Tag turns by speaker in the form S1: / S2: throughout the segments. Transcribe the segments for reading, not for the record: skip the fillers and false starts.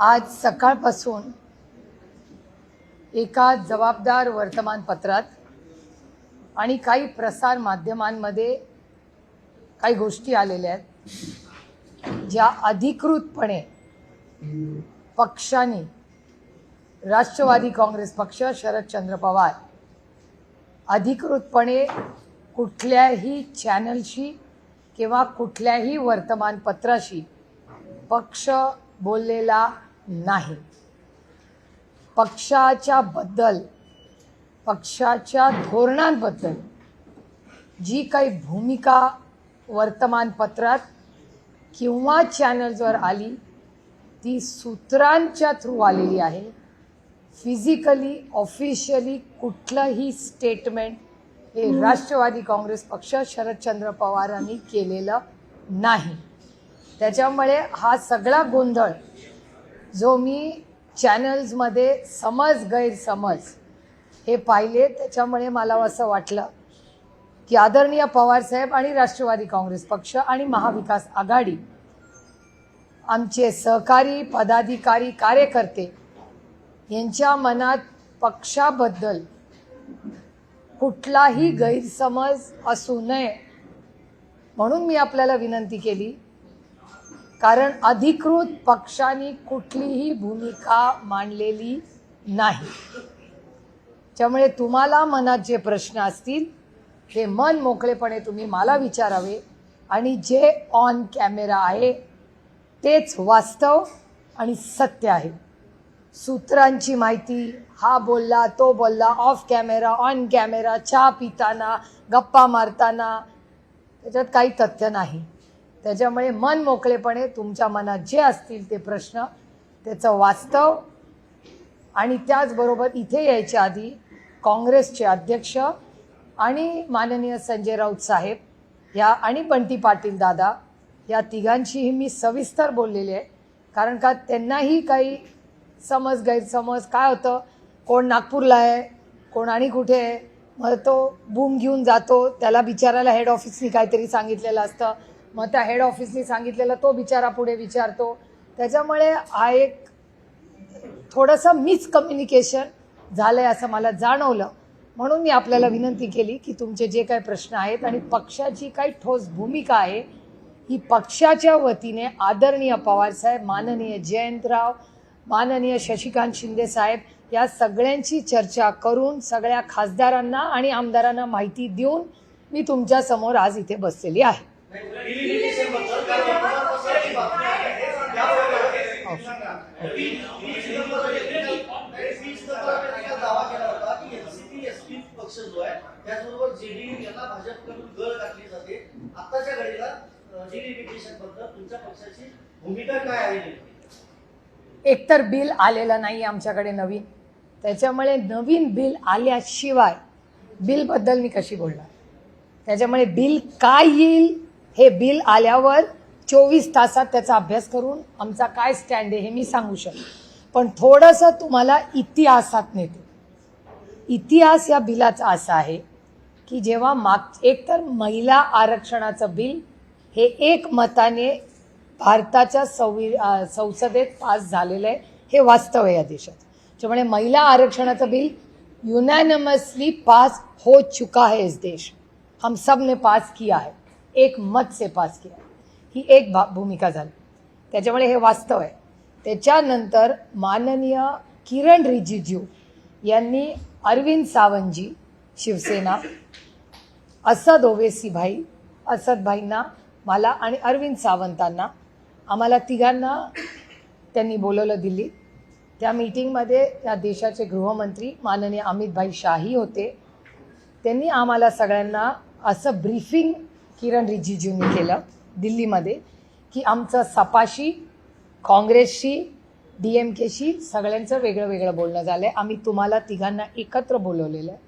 S1: आज सकाळपासून एका जबाबदार वर्तमानपत्रात आणि काही प्रसार माध्यमांमध्ये काही गोष्टी आलेल्या आहेत ज्या अधिकृतपणे पक्षाने राष्ट्रवादी काँग्रेस पक्ष शरदचंद्र पवार अधिकृतपणे कुठल्याही चॅनलशी किंवा कुठल्याही वर्तमानपत्राशी पक्ष बोललेला नाही। पक्षाच्या धोरणांबद्दल जी काही भूमिका वर्तमानपत्रात किंवा चॅनल्सवर आली ती सूत्रांच्या थ्रू आलेली आहे। फिजिकली ऑफिशियली कुठलंही स्टेटमेंट हे राष्ट्रवादी काँग्रेस पक्ष शरदचंद्र पवारांनी केलेलं नाही। त्याच्यामुळे हा सगळा गोंधळ जो मी चॅनल्समध्ये गैरसमज हे पाहिले त्याच्यामुळे मला असं वाटलं की आदरणीय पवार साहेब आणि राष्ट्रवादी काँग्रेस पक्ष आणि महाविकास आघाडी आमचे सहकारी पदाधिकारी कार्यकर्ते यांच्या मनात पक्षाबद्दल कुठलाही गैरसमज असू नये म्हणून मी आपल्याला विनंती केली, कारण अधिकृत पक्षाने कुठलीही भूमिका मांडलेली नाही। त्यामुळे तुम्हाला मनात जे प्रश्न असतील ते मन मोकळेपणे तुम्ही मला विचारावे आणि जे ऑन कॅमेरा आहे तेच वास्तव आणि सत्य आहे। सूत्रांची माहिती, हा बोलला तो बोलला, ऑफ कॅमेरा ऑन कॅमेरा, चहा पिताना गप्पा मारताना, त्याच्यात काही तथ्य नाही। त्याच्यामुळे मन मोकळेपणे तुमच्या मनात जे असतील ते प्रश्न त्याचं वास्तव आणि त्याचबरोबर इथे यायच्या आधी काँग्रेसचे अध्यक्ष आणि माननीय संजय राऊत साहेब या आणि बंटी पाटील दादा या तिघांशीही मी सविस्तर बोललेले आहे, कारण का त्यांनाही काही गैरसमज काय होतं, कोण नागपूरला आहे कोण आणि कुठे आहे, मग तो बूम घेऊन जातो, त्याला बिचारायला हेड ऑफिसनी काहीतरी सांगितलेलं असतं, मग त्या हेड ऑफिसनी सांगितलेलं तो बिचारा पुढे विचारतो। त्याच्यामुळे हा एक थोडंसं मिसकम्युनिकेशन झालं आहे असं मला जाणवलं। म्हणून मी आपल्याला विनंती केली की तुमचे जे काही प्रश्न आहेत आणि पक्षाची काही ठोस भूमिका आहे ही पक्षाच्या वतीने आदरणीय पवारसाहेब, माननीय जयंतराव, माननीय शशिकांत शिंदे साहेब या सगळ्यांची चर्चा करून सगळ्या खासदारांना आणि आमदारांना माहिती देऊन मी तुमच्या समोर आज इथे बसलेली आहे। एकतर बिल आलेलं नाही आमच्याकडे नवीन, त्याच्यामुळे नवीन बिल आल्याशिवाय बिलबद्दल मी कशी बोलणार। त्याच्यामुळे बिल काय येईल हे बिल आल्यावर 24 तासात त्याचा अभ्यास करून आमचा काय स्टँड आहे हे मी सांगू शकतो। पण थोडंसं तुम्हाला इतिहासात नेते। इतिहास या बिलाचा असा आहे की जेव्हा एकतर महिला आरक्षणाचं बिल हे एकमताने भारताच्या संसदेत पास झालेलं आहे, हे वास्तव आहे या देशात। त्यामुळे महिला आरक्षणाचं बिल यूनॅनिमसली पास हो चुका है इस देश, हम सब ने पास किया है, एक मत से पास किया है, ही एक भूमिका झाली। त्याच्यामुळे हे वास्तव आहे। त्याच्यानंतर माननीय किरण रिजिजू यांनी अरविंद सावंतजी शिवसेना, असद ओवेसी भाई, असद भाईंना, मला आणि अरविंद सावंतांना, आम्हाला तिघांना त्यांनी बोलवलं दिल्लीत। त्या मीटिंगमध्ये या देशाचे गृहमंत्री माननीय अमित भाई शाही होते। त्यांनी आम्हाला सगळ्यांना असं ब्रीफिंग किरण रिजिजूंनी केलं दिल्लीमध्ये की आमचं सपाशी, काँग्रेसशी, DMKशी सगळ्यांचं वेगळं वेगळं बोलणं झालं आहे। आम्ही तुम्हाला तिघांना एकत्र बोलवलेलं आहे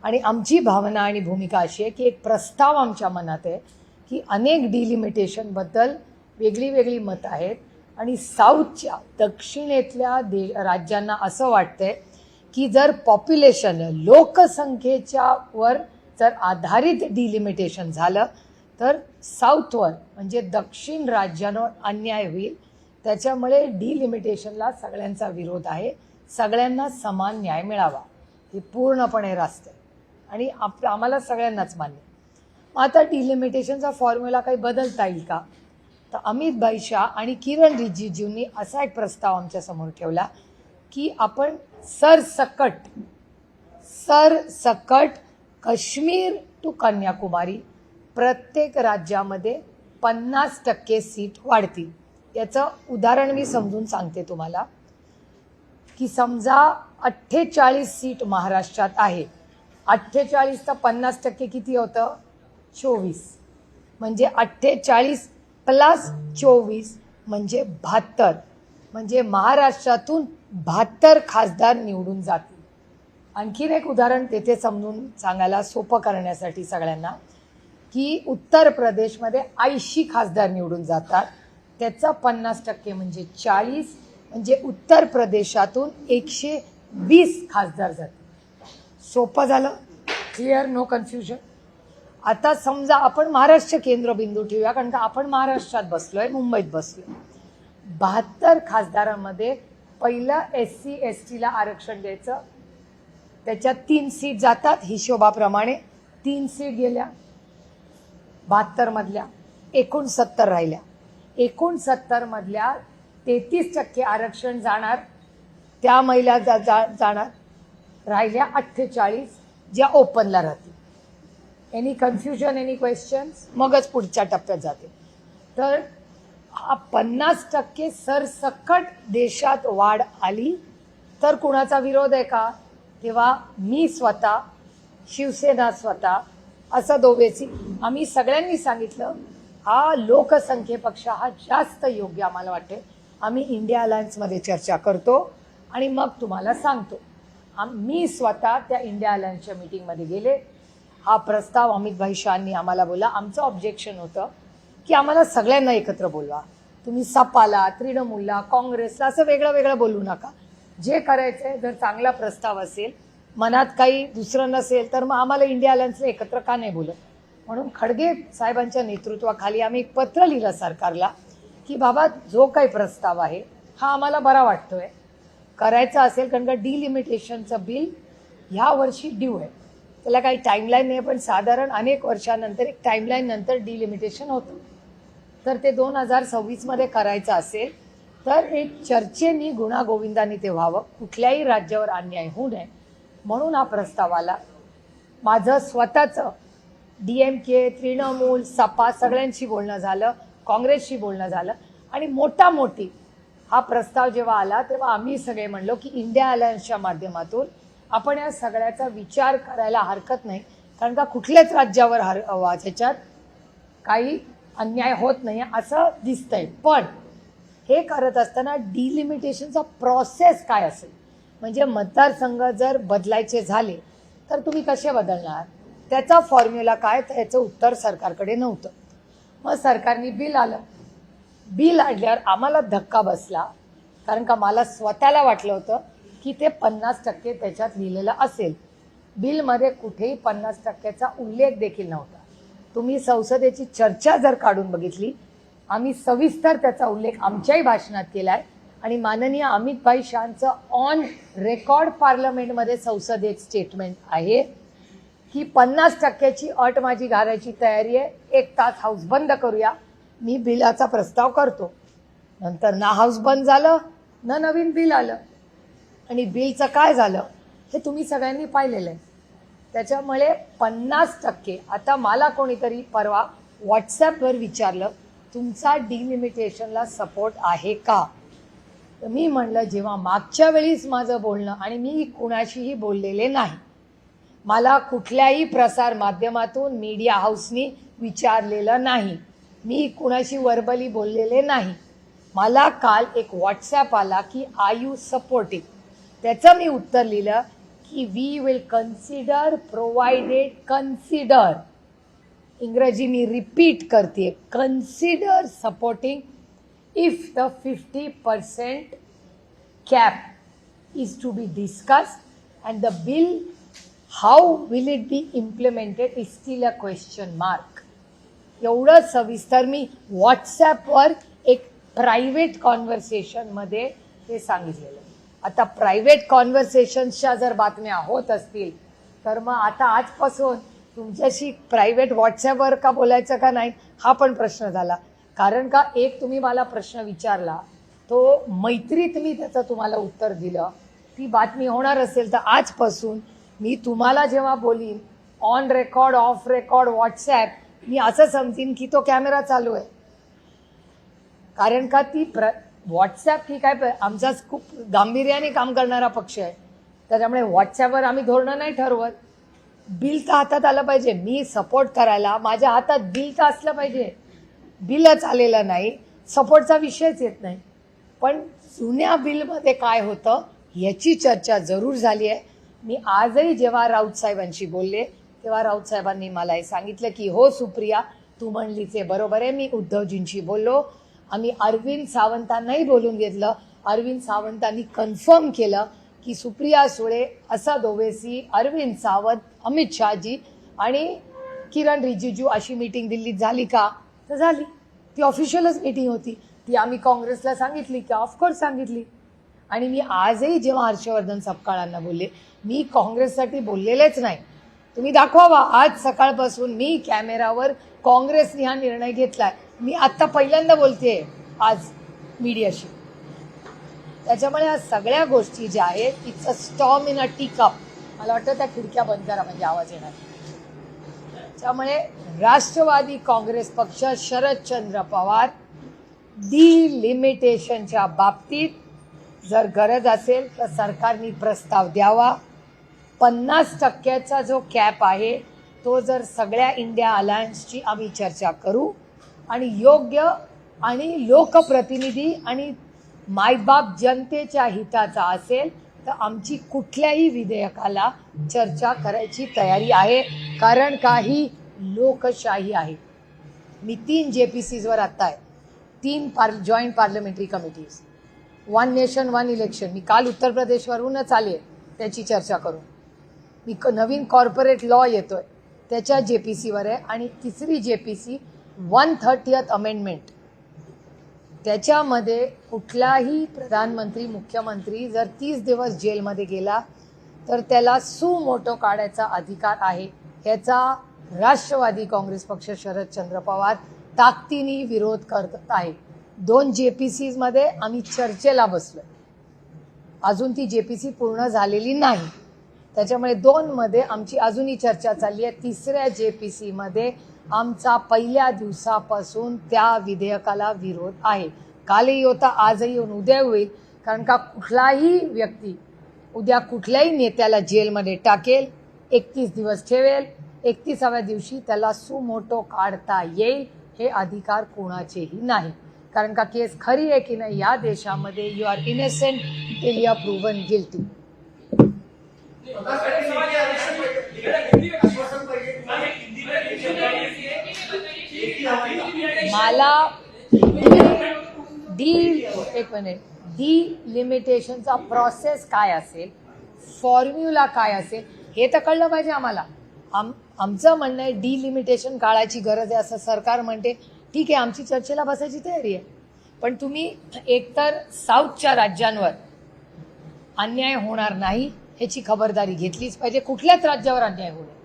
S1: आणि आमची भावना आणि भूमिका अशी आहे की एक प्रस्ताव आमच्या मनात आहे की अनेक डिलिमिटेशनबद्दल वेगळी वेगळी मतं आहेत आणि साऊथच्या दक्षिणेतल्या राज्यांना असं वाटतंय की जर पॉप्युलेशन लोकसंख्येच्या वर जर आधारित डिलिमिटेशन झालं तर साऊथवर म्हणजे दक्षिण राज्यांवर अन्याय होईल त्याच्यामुळे डिलिमिटेशनला सगळ्यांचा विरोध आहे. सगळ्यांना समान न्याय मिळावा हे पूर्णपणे रास्त आहे आणि आम्हाला सगळ्यांनाच मान्य. मग आता डिलिमिटेशनचा फॉर्म्युला काही बदलता येईल का? तर अमित भाई शाह आणि किरण रिजिजूंनी असा एक प्रस्ताव आमच्यासमोर ठेवला की आपण सरसकट काश्मीर टू कन्याकुमारी प्रत्येक राज्यामध्ये 50% सीट वाढतील. याचं उदाहरण मी समजून सांगते तुम्हाला की समजा 48 सीट महाराष्ट्रात आहे. 48 तर 50% किती होतं? 24. म्हणजे 48 प्लस 24 म्हणजे 72. म्हणजे महाराष्ट्रातून 72 खासदार निवडून जातील. आणखीन एक उदाहरण तेथे समजून सांगायला सोपं करण्यासाठी सगळ्यांना की उत्तर प्रदेशमध्ये 80 खासदार निवडून जातात. त्याचा 50% म्हणजे 40. म्हणजे उत्तर प्रदेशातून 120 खासदार जातील. सोपं झालं? क्लिअर? No confusion? आता समजा आपण महाराष्ट्र केंद्रबिंदू ठेवूया कारण का आपण महाराष्ट्रात बसलोय, मुंबईत बसलोय. 72 खासदारांमध्ये पहिलं SC ST ला आरक्षण द्यायचं. त्याच्यात 3 सीट जातात हिशोबाप्रमाणे. 3 सीट गेल्या 72 मधल्या, एकूण 70 राहिल्या. एकूण 70 मधल्या 33% आरक्षण जाणार, त्या महिला जाणार. राहिल्या 48 ज्या ओपनला राहतील. Any confusion, any questions? मगच पुढच्या टप्प्यात जाते. तर हा 50% सरसकट देशात वाढ आली तर कुणाचा विरोध आहे का? तेव्हा मी स्वतः, शिवसेना स्वतः असं दोघेची आम्ही सगळ्यांनी सांगितलं हा लोकसंख्येपेक्षा हा जास्त योग्य आम्हाला वाटते. आम्ही इंडिया अलायन्समध्ये चर्चा करतो आणि मग तुम्हाला सांगतो. मी स्वतः त्या इंडिया अलायन्सच्या मीटिंगमध्ये गेले. हा प्रस्ताव अमित भाई शाहनी आम्हाला बोलला. आमचं ऑब्जेक्शन होतं की आम्हाला सगळ्यांना एकत्र बोलवा. तुम्ही सपाला, तृणमूलला, काँग्रेसला असं वेगळं वेगळं बोलू नका. जे करायचं आहे, जर चांगला प्रस्ताव असेल, मनात काही दुसरं नसेल तर मग आम्हाला इंडिया अलायन्सला एकत्र का नाही बोलत? म्हणून खडगे साहेबांच्या नेतृत्वाखाली आम्ही एक पत्र लिहिलं सरकारला की बाबा जो काही प्रस्ताव आहे हा आम्हाला बरा वाटतोय, करायचा असेल कारण का डिलिमिटेशनचं बिल ह्या वर्षी ड्यू आहे. त्याला काही टाईमलाईन नाही पण साधारण अनेक वर्षानंतर एक टाईमलाईन नंतर डिलिमिटेशन होतं. तर ते 2026 मध्ये करायचं असेल तर एक चर्चेनी गुणागोविंदाने ते व्हावं, कुठल्याही राज्यावर अन्याय होऊ नये म्हणून हा प्रस्ताव आला. माझं स्वतःचं DMK, तृणमूल, सपा सगळ्यांशी बोलणं झालं, काँग्रेसशी बोलणं झालं आणि मोठी हा प्रस्ताव जेव्हा आला तेव्हा आम्ही सगळे म्हणलो की इंडिया अलायन्सच्या माध्यमातून आपण या सगळ्याचा विचार करायला हरकत नाही कारण का कुठल्याच राज्यावर त्याच्यात काही अन्याय होत नाही असं दिसतंय. पण हे करत असताना डिलिमिटेशनचा प्रोसेस काय असेल, म्हणजे मतदारसंघ जर बदलायचे झाले तर तुम्ही कसे बदलणार, त्याचा फॉर्म्युला काय, तर याचं उत्तर सरकारकडे नव्हतं. मग सरकारने बिल आलं. बिल आणल्यावर आम्हाला धक्का बसला कारण का मला स्वतःला वाटलं होतं की ते 50% त्याच्यात लिहिलेलं असेल. बिलमध्ये कुठेही 50%चा उल्लेख देखील नव्हता. तुम्ही संसदेची चर्चा जर काढून बघितली, आम्ही सविस्तर त्याचा उल्लेख आमच्याही भाषणात केला आहे आणि माननीय अमित भाई शाहचं ऑन रेकॉर्ड पार्लमेंटमध्ये संसदेत स्टेटमेंट आहे की 50%ची अट माझी घालायची तयारी आहे. 1 तास हाऊस बंद करूया, मी बिलाचा प्रस्ताव करतो. नंतर ना हाऊस बंद झालं ना नवीन बिल आलं आणि बिलचं काय झालं हे तुम्ही सगळ्यांनी पाहिलेलं आहे. त्याच्यामुळे 50%. आता मला कोणीतरी परवा व्हॉट्सॲपवर विचारलं तुमचा डिलिमिटेशनला सपोर्ट आहे का, तर मी म्हणलं जेव्हा मागच्या वेळीच माझं बोलणं आणि मी कुणाशीही बोललेले नाही, मला कुठल्याही प्रसार माध्यमातून मीडिया हाऊसनी विचारलेलं नाही, मी कुणाशी वर्बली बोललेले नाही. मला काल एक व्हॉट्सॲप आला की आर यू सपोर्टिंग, त्याचं मी उत्तर लिहिलं की we will consider provided consider, इंग्रजी मी रिपीट करते, consider supporting if the 50% cap is to be discussed and the bill how will it be implemented is still a question mark. एवढं सविस्तर मी व्हॉट्सॲपवर एक प्रायव्हेट कॉन्व्हर्सेशनमध्ये हे सांगितलेलं आहे. आता प्रायव्हेट कॉन्व्हर्सेशन्सच्या जर बातम्या होत असतील तर मग आता आजपासून तुमच्याशी प्रायव्हेट व्हॉट्सॲपवर का बोलायचं का नाही हा पण प्रश्न झाला. कारण का एक तुम्ही मला प्रश्न विचारला तो मैत्रीत मी त्याचं तुम्हाला उत्तर दिलं. ती बातमी होणार असेल तर आजपासून मी तुम्हाला जेव्हा बोलीन on record off record WhatsApp मी असं समजीन की तो कॅमेरा चालू आहे. कारण का ती व्हॉट्सॲप ही काय आमचा खूप गांभीर्याने काम करणारा पक्ष आहे. त्याच्यामुळे व्हॉट्सॲपवर आम्ही धोरणं नाही ठरवत. बिल तर हातात आलं पाहिजे. मी सपोर्ट करायला माझ्या हातात बिल तर असलं पाहिजे. बिलच आलेलं नाही सपोर्टचा विषयच येत नाही. पण जुन्या बिलमध्ये काय होतं याची चर्चा जरूर झाली आहे. मी आजही जेव्हा राऊत साहेबांशी बोलले तेव्हा राऊत साहेबांनी मला हे सांगितलं की हो सुप्रिया तू म्हणलीचे बरोबर आहे. मी उद्धवजींशी बोललो. आम्ही अरविंद सावंतांनाही बोलून घेतलं. अरविंद सावंतांनी कन्फर्म केलं की सुप्रिया सुळे, असद ओवेसी, अरविंद सावंत, अमित शहाजी आणि किरण रिजिजू अशी मीटिंग दिल्लीत झाली का तर झाली. ती ऑफिशियलच मीटिंग होती. ती आम्ही काँग्रेसला सांगितली की ऑफकोर्स सांगितली. आणि मी आजही जेव्हा हर्षवर्धन सपकाळांना बोलले मी काँग्रेससाठी बोललेलेच नाही. तुम्ही दाखवावा आज सकाळपासून मी कॅमेरावर काँग्रेसने हा निर्णय घेतलाय. मी आत्ता पहिल्यांदा बोलते आज मीडियाशी. त्याच्यामुळे या सगळ्या गोष्टी ज्या आहेत it's a storm in a tea cup. मला वाटतं त्या खिडक्या बंद करा म्हणजे आवाज येणार. त्यामुळे राष्ट्रवादी काँग्रेस पक्ष शरदचंद्र पवार डिलिमिटेशनच्या बाबतीत जर गरज असेल तर सरकारने प्रस्ताव द्यावा. 50% जो कॅप आहे तो जर सगळ्या इंडिया अलायन्सची आम्ही चर्चा करू आणि योग्य आणि लोकप्रतिनिधी आणि मायबाप जनतेच्या हिताचा असेल तर आमची कुठल्याही विधेयकाला चर्चा करायची तयारी आहे. कारण काही लोकशाही आहे. मी 3 JPCजवर आत्ता आहे. 3 joint parliamentary committees, 1 nation 1 election. मी काल उत्तर प्रदेशवरूनच आले त्याची चर्चा करून. मी नवीन कॉर्पोरेट लॉ येतोय त्याच्या JPCवर आहे. आणि 3री JPC 130th अमेंडमेंट. त्याच्यामध्ये कुठलाही प्रधानमंत्री मुख्यमंत्री जर 30 दिवस जेलमध्ये गेला तर त्याला सुमोटो काढायचा अधिकार आहे. याचा राष्ट्रवादी काँग्रेस पक्ष शरदचंद्र पवार ताकदीने विरोध करत आहे. 2 JPCमध्ये आम्ही चर्चेला बसलोय. अजून ती JPC पूर्ण झालेली नाही. त्याच्यामुळे 2 मध्ये आमची अजूनही चर्चा चालली आहे. 3ऱ्या JPCमध्ये आमचा पहिल्या दिवसापासून त्या विधेयकाला विरोध आहे. कालही होता आजही येऊन उद्या होईल. कारण का कुठलाही व्यक्ती उद्या कुठल्याही नेत्याला जेलमध्ये टाकेल, 31 दिवस ठेवेल, 31व्या दिवशी त्याला सुमोटो काढता येईल. हे अधिकार कोणाचेही नाही. कारण का केस खरी आहे की नाही या देशामध्ये you are innocent till you are proven guilty. मला डिलिमिटेशनचा प्रोसेस काय असेल, फॉर्म्युला काय असेल हे तर कळलं पाहिजे आम्हाला. आमचं म्हणणं आहे डिलिमिटेशन काळाची गरज आहे असं सरकार म्हणते. ठीक आहे आमची चर्चेला बसायची तयारी आहे. पण तुम्ही एकतर साऊथच्या राज्यांवर अन्याय होणार नाही ह्याची खबरदारी घेतलीच पाहिजे. कुठल्याच राज्यावर अन्याय होऊ नये.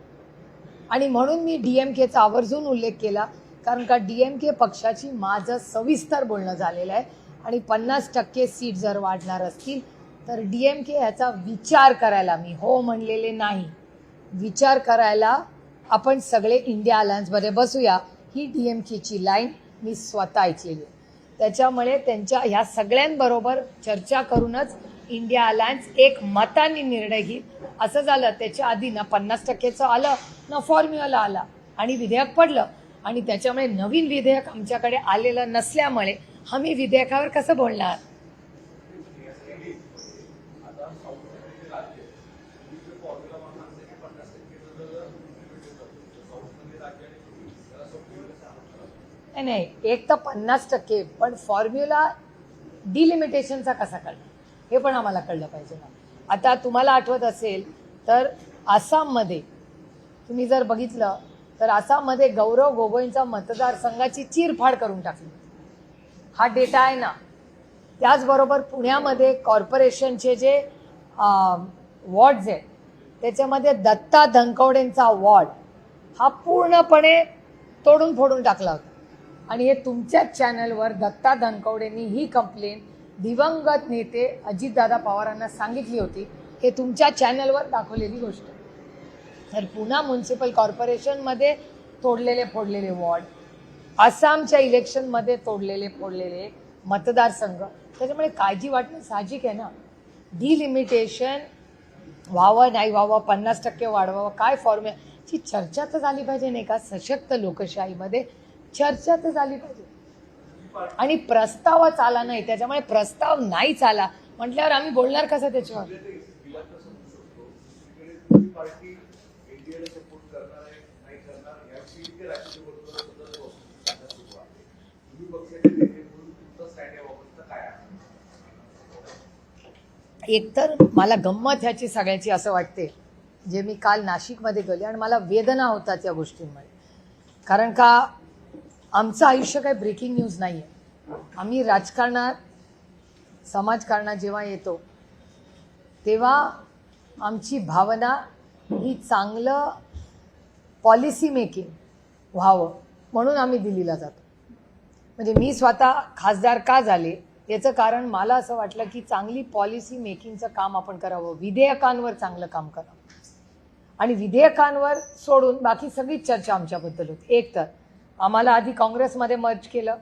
S1: आणि म्हणून मी DMKचा आवर्जून उल्लेख केला. कारण का DMK पक्षाची माझं सविस्तर बोलणं झालेलं आहे. आणि 50% सीट जर वाढणार असतील तर DMK ह्याचा विचार करायला, मी हो म्हणलेले नाही, विचार करायला आपण सगळे इंडिया अलायन्समध्ये बसूया. ही DMKची लाईन मी स्वतः ऐकलेली आहे. त्याच्यामुळे त्यांच्या ह्या सगळ्यांबरोबर चर्चा करूनच इंडिया अलायन्स एक मताने निर्णय घेईल. असं झालं त्याच्या आधी ना 50%चं आलं ना फॉर्म्युला आला आणि विधेयक पडलं. आणि त्याच्यामुळे नवीन विधेयक आमच्याकडे आलेलं नसल्यामुळे आम्ही विधेयकावर कसं बोलणार. नाही एक तर 50% पण फॉर्म्युला डिलिमिटेशनचा कसा कळला हे पण आम्हाला कळलं पाहिजे ना. आता तुम्हाला आठवत असेल तर आसाममध्ये तुम्ही जर बघितलं तर आसाममध्ये गौरव गोगोईंचा मतदारसंघाची चीरफाड करून टाकली. हा डेटा आहे ना. त्याचबरोबर पुण्यामध्ये कॉर्पोरेशनचे जे वॉर्ड्स आहेत त्याच्यामध्ये दत्ता धनकवडेंचा वॉर्ड हा पूर्णपणे तोडून फोडून टाकला होता. आणि हे तुमच्याच चॅनलवर दत्ता धनकवडेंनी ही कंप्लेंट दिवंगत नेते अजितदादा पवारांना सांगितली होती. हे तुमच्या चॅनलवर दाखवलेली गोष्ट. तर पुणा म्युन्सिपल कॉर्पोरेशनमध्ये तोडलेले फोडलेले वॉर्ड, आसामच्या इलेक्शनमध्ये तोडलेले फोडलेले मतदारसंघ, त्याच्यामुळे काळजी वाटणं साहजिक आहे ना. डिलिमिटेशन व्हावं नाही व्हावं, 50% वाढवावं, काय फॉर्म्युलाची चर्चा तर झाली पाहिजे नाही का. सशक्त लोकशाहीमध्ये चर्चा तर झाली पाहिजे. आणि प्रस्तावच आला नाही, त्याच्यामुळे प्रस्ताव नाहीच आला म्हटल्यावर आम्ही बोलणार कसं त्याच्यावर. एकतर मला गंमत ह्याची सगळ्याची असं वाटते, जे मी काल नाशिकमध्ये गेले आणि मला वेदना होतात या गोष्टींमुळे. कारण का आमचं आयुष्य काही ब्रेकिंग न्यूज नाही आहे. आम्ही राजकारणात समाजकारणात जेव्हा येतो तेव्हा आमची भावना ही चांगलं पॉलिसी मेकिंग व्हावं म्हणून आम्ही दिल्लीला जातो. म्हणजे मी स्वतः खासदार का झाले याचं कारण मला असं वाटलं की चांगली पॉलिसी मेकिंगचं काम आपण करावं, विधेयकांवर चांगलं काम करावं. आणि विधेयकांवर सोडून बाकी सगळीच चर्चा आमच्याबद्दल होती. एक तर आम्हाला आधी काँग्रेसमध्ये मर्ज केलं,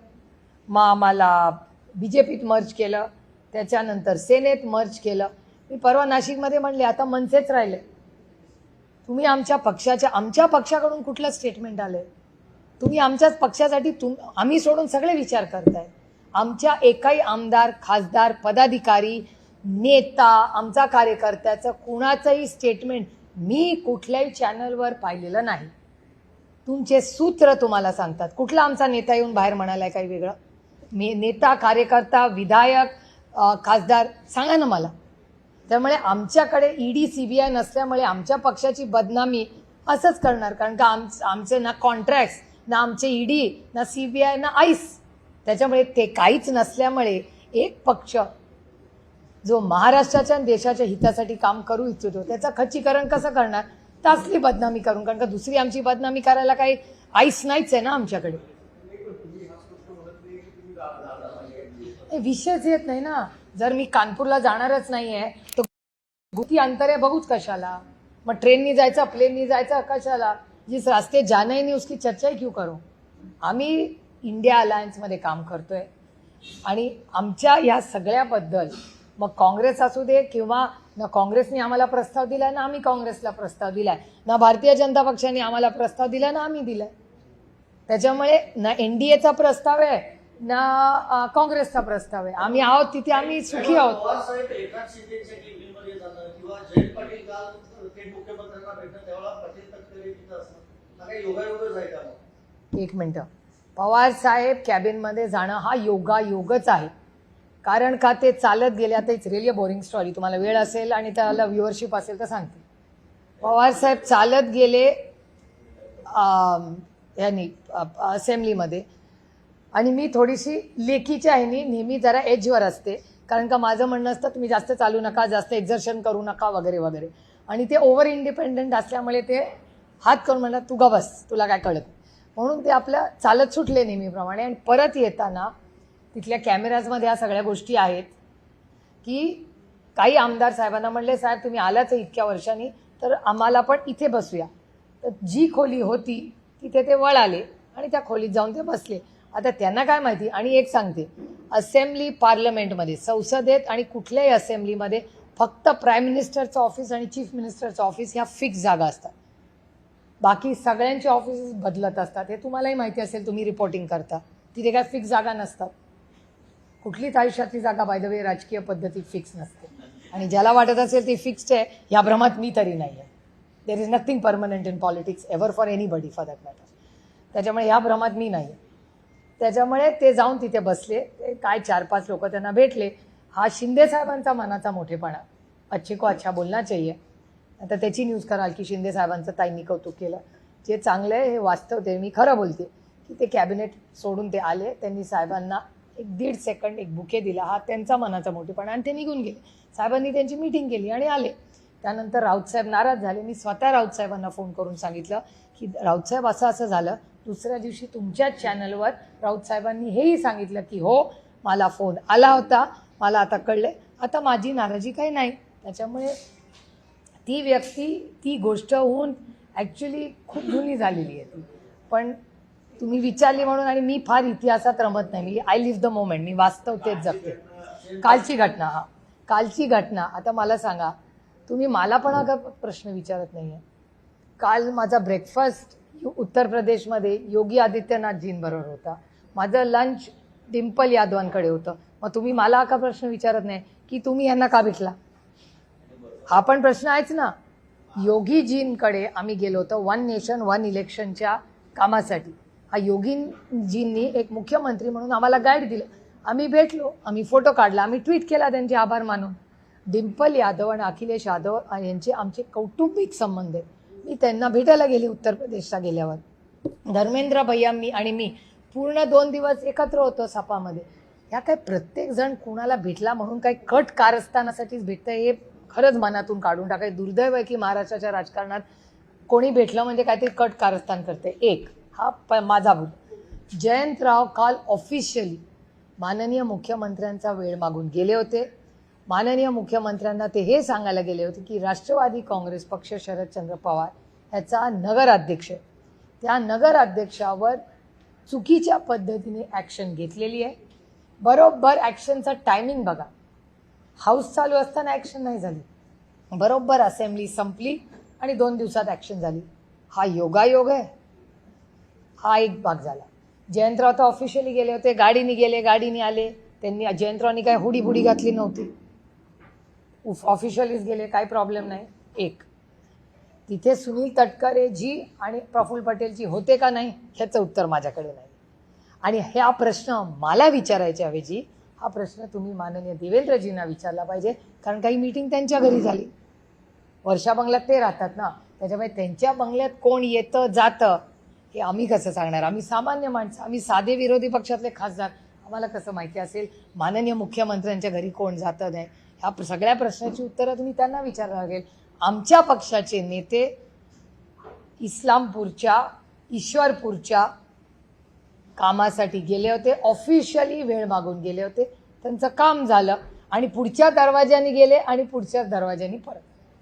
S1: मग आम्हाला BJPत मर्ज केलं, त्याच्यानंतर सेनेत मर्ज केलं. मी परवा नाशिकमध्ये म्हणले आता मनसेच राहिले. तुम्ही आमच्या पक्षाकडून कुठलं स्टेटमेंट आलंय? तुम्ही आमच्याच पक्षासाठी आम्ही सोडून सगळे विचार करताय. आमच्या एकाही आमदार, खासदार, पदाधिकारी, नेता, आमचा कार्यकर्त्याचं कुणाचंही स्टेटमेंट मी कुठल्याही चॅनलवर पाहिलेलं नाही. तुमचे सूत्र तुम्हाला सांगतात. कुठला आमचा नेता येऊन बाहेर म्हणालाय काही वेगळं? नेता, कार्यकर्ता, विधायक, खासदार सांगा ना मला. त्यामुळे आमच्याकडे ED CBI नसल्यामुळे आमच्या पक्षाची बदनामी असंच करणार. कारण का आमचे ना कॉन्ट्रॅक्ट्स, ना आमचे ED, ना CBI, ना ICE. त्याच्यामुळे ते काहीच नसल्यामुळे एक पक्ष जो महाराष्ट्राच्या आणि देशाच्या हितासाठी काम करू इच्छितो त्याचं खच्चीकरण कसं करणार? तासली बदनामी करून. कारण का दुसरी आमची बदनामी करायला काही आईस नाहीच आहे ना आमच्याकडे. विषयच येत नाही ना. जर मी कानपूरला जाणारच नाही आहे तर किती अंतर आहे बघूच कशाला? मग ट्रेननी जायचं, प्लेननी जायचं कशाला? जिस रास्ते जाना ही नहीं उसकी चर्चा ही क्यों करो? आम्ही इंडिया अलायन्समध्ये काम करतोय आणि आमच्या या सगळ्याबद्दल मग काँग्रेस असू दे किंवा ना काँग्रेसने आम्हाला प्रस्ताव दिलाय ना आम्ही काँग्रेसला प्रस्ताव दिलाय, ना भारतीय जनता पक्षाने आम्हाला प्रस्ताव दिलाय ना आम्ही दिलाय. त्याच्यामुळे ना NDAचा प्रस्ताव आहे ना काँग्रेसचा प्रस्ताव आहे. आम्ही आहोत तिथे आम्ही सुखी आहोत. एक मिनिट. पवार साहेब कॅबिनमध्ये जाणं हा योगायोगच आहे. कारण का ते चालत गेले. आता इट्स रिअली बोरिंग स्टोरी. तुम्हाला वेळ असेल आणि त्याला व्ह्युअरशिप असेल तर सांगते. पवार साहेब चालत गेले यांनी असेंब्लीमध्ये आणि मी थोडीशी लेखीच्या ह्यानी नेहमी जरा एजवर असते. कारण का माझं म्हणणं असतं तुम्ही जास्त चालू नका, जास्त एक्झर्शन करू नका वगैरे वगैरे. आणि ते ओव्हर इंडिपेंडंट असल्यामुळे ते हात करून म्हणतात तू गा बस, तुला काय कळत. म्हणून ते आपल्या चालत सुटले नेहमीप्रमाणे. आणि परत येताना तिथल्या कॅमेराजमध्ये ह्या सगळ्या गोष्टी आहेत की काही आमदार साहेबांना म्हणले साहेब तुम्ही आलाच इतक्या वर्षांनी तर आम्हाला पण इथे बसूया. तर जी खोली होती तिथे ते वळाले आणि त्या खोलीत जाऊन ते बसले. आता त्यांना काय माहिती. आणि एक सांगते, असेंब्ली पार्लमेंटमध्ये, संसदेत आणि कुठल्याही असेंब्लीमध्ये फक्त प्राईम मिनिस्टरचं ऑफिस आणि चीफ मिनिस्टरचं ऑफिस ह्या फिक्स जागा असतात. बाकी सगळ्यांचे ऑफिस बदलत असतात. हे तुम्हालाही माहिती असेल, तुम्ही रिपोर्टिंग करता. तिथे काय फिक्स जागा नसतात. कुठलीच आयुष्यातली जागा बाय द वे राजकीय पद्धतीत फिक्स नसते. आणि ज्याला वाटत असेल ती फिक्स्ड आहे या भ्रमात मी तरी नाही आहे. There is nothing permanent in politics ever for anybody for that matter. त्याच्यामुळे ह्या भ्रमात मी नाही आहे. त्याच्यामुळे ते जाऊन तिथे बसले. काय 4-5 लोक त्यांना भेटले. हा शिंदे साहेबांचा मनाचा मोठेपणा. अच्छे को अच्छा बोलना चाहिए. आता त्याची न्यूज कराल की शिंदे साहेबांचं ताईंनी कौतुक केलं. जे चांगलं आहे हे वास्तव ते मी खरं बोलते की ते कॅबिनेट सोडून ते आले. त्यांनी साहेबांना 1.5 सेकंड एक बुके दिला, हा त्यांचा मनाचा मोठेपणा, आणि ते निघून गेले. साहेबांनी त्यांची मीटिंग केली आणि आले. त्यानंतर राऊतसाहेब नाराज झाले. मी स्वतः राऊतसाहेबांना फोन करून सांगितलं की राऊतसाहेब असं असं झालं. दुसऱ्या दिवशी तुमच्याच चॅनलवर राऊतसाहेबांनी हेही सांगितलं की हो, मला फोन आला होता, मला आता कळलं, आता माझी नाराजी काही नाही. त्याच्यामुळे ती व्यक्ती, ती गोष्ट होऊन ॲक्च्युली खूप जुनी झालेली आहे ती. पण तुम्ही विचारली म्हणून, आणि मी फार इतिहासात रमत नाही, मी आय लिव्ह द मोमेंट, मी वास्तव तेच जगते. कालची घटना, आता मला सांगा, तुम्ही मला पण हा प्रश्न विचारत नाही आहे. काल माझा ब्रेकफास्ट उत्तर प्रदेशमध्ये योगी आदित्यनाथजींबरोबर होता, माझं लंच डिम्पल यादवांकडे होतं. मग तुम्ही मला हा का प्रश्न विचारत नाही की तुम्ही यांना का भेटला? हा पण प्रश्न आहेच ना. योगीजींकडे आम्ही गेलो होतो वन नेशन वन इलेक्शनच्या कामासाठी. हा योगीजींनी एक मुख्यमंत्री म्हणून आम्हाला गाईड दिलं, आम्ही भेटलो, आम्ही फोटो काढला, आम्ही ट्विट केला त्यांचे आभार मानून. डिम्पल यादव आणि अखिलेश यादव यांचे आमचे कौटुंबिक संबंध आहेत. मी त्यांना भेटायला गेले उत्तर प्रदेशला गेल्यावर. धर्मेंद्र भैया आणि मी पूर्ण 2 दिवस एकत्र होतो सपामध्ये. ह्या काय प्रत्येक जण कुणाला भेटला म्हणून काही कट कारस्थानासाठीच भेटतं, हे खरंच मनातून काढून टाकायचं. दुर्दैव आहे की महाराष्ट्राच्या राजकारणात कोणी भेटलं म्हणजे काहीतरी कट कारस्थान करते. एक हा माझा भूल. जयंतराव काल ऑफिशियली माननीय मुख्यमंत्र्यांचा वेळ मागून गेले होते. माननीय मुख्यमंत्र्यांना ते हे सांगायला गेले होते की राष्ट्रवादी काँग्रेस पक्ष शरदचंद्र पवार ह्याचा नगराध्यक्ष, त्या नगराध्यक्षावर चुकीच्या पद्धतीने ॲक्शन घेतलेली आहे. बरोबर ॲक्शनचा टायमिंग बघा, हाऊस चालू असताना ॲक्शन नाही झाली, बरोबर असेंब्ली संपली आणि 2 दिवसात ॲक्शन झाली. हा योगायोग आहे. हा एक भाग झाला. जयंतराव तर ऑफिशियली गेले होते, गाडीने गेले, गाडीने आले. त्यांनी जयंतरावनी काय हुडी बुडी घातली नव्हती, ऑफिशियलीच गेले, काही प्रॉब्लेम नाही. एक तिथे सुनील तटकरेजी आणि प्रफुल्ल पटेलजी होते का नाही ह्याचं उत्तर माझ्याकडे नाही. आणि हा प्रश्न मला विचारायच्या ऐवजी हा प्रश्न तुम्ही माननीय देवेंद्रजींना विचारला पाहिजे, कारण काही मीटिंग त्यांच्या घरी झाली. वर्षा बंगल्यात ते राहतात ना, त्याच्यामुळे त्यांच्या बंगल्यात कोण येतं जातं हे आम्ही कसं सांगणार? आम्ही सामान्य माणसं, आम्ही साधे विरोधी पक्षातले खासदार, आम्हाला कसं माहिती असेल माननीय मुख्यमंत्र्यांच्या घरी कोण जातं नाही? ह्या सगळ्या प्रश्नाची उत्तरं तुम्ही त्यांना विचारावं लागेल. आमच्या पक्षाचे नेते इस्लामपूरच्या, ईश्वरपूरच्या कामासाठी गेले होते, ऑफिशियली वेळ मागून गेले होते, त्यांचं काम झालं आणि पुढच्या दरवाज्याने गेले आणि पुढच्या दरवाज्याने परत